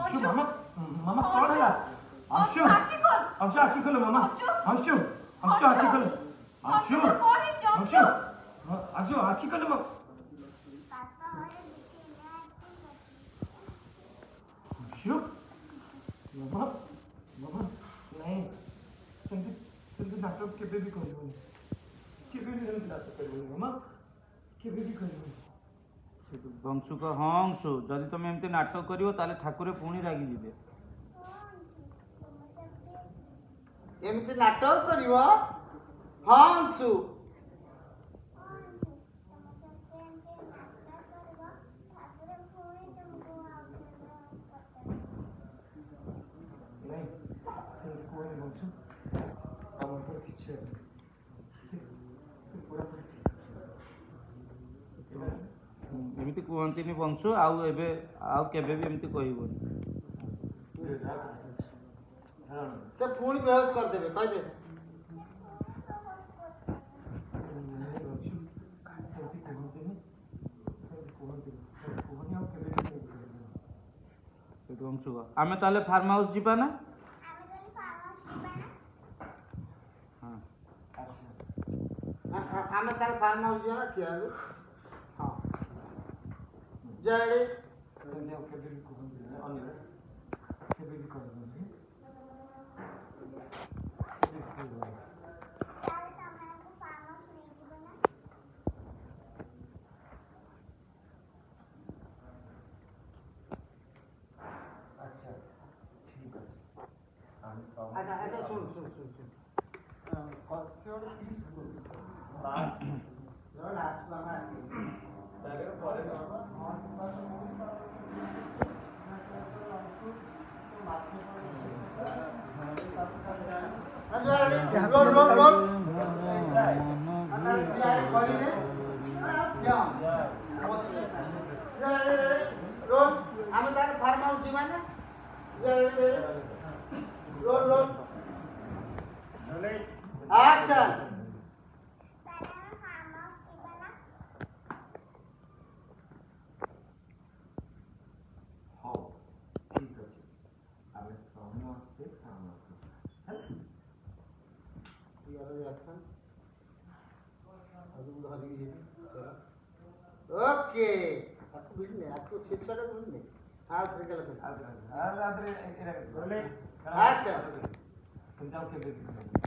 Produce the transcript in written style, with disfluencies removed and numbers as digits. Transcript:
अंशु मामा मामा कौन है अंशु अंशु आखी खोलो मामा अंशु अंशु आखी खोलो अंशु अंशु अंशु आखी खोलो मामा अंशु मामा मामा नहीं सेंटी सेंटी नाटक केबे भी करबोनी केबे भी सेंटी नाटक करबोनी मामा केबे भी करबोनी बंशु को हाँ अंशु जदि तुम एमती नाटक करिवो ताले ठाकुर पुणी रागी जिवे एमती नाटक करिवो हाँ अंशु नहीं सेंटी कोई नहीं बंशु আমার তো কিছু সে পুরা एमती कहती बंशु आउ एबे आउ केबे भी एमती कहबोनी से पुणी बेहोश कर देबे कह दे बंशु आमे ताले फार्म हाउस जीवा ना हाँ आमे ताले फार्म हाउस जिया ना ठिया हाँ जड़ी संध्या केबे भी कहबोनी अन्य केबे भी कहबोनी अच्छा ठीक है अच्छा अच्छा सुन सुन सुन सुन कथि और पीस लास्ट लास्ट मामा ताले परे रोल रोल रोल रोल आमे तार फार्म हाउस जीवा ना रोल रोल एक्शन हाँ ठीक अच्छे आमे समस्ते समस्त ओके आपको बिल्कुल आपको छे छड़ा बिल्कुल हां तरीका लगा आज रात रे एक्शन समझाओ के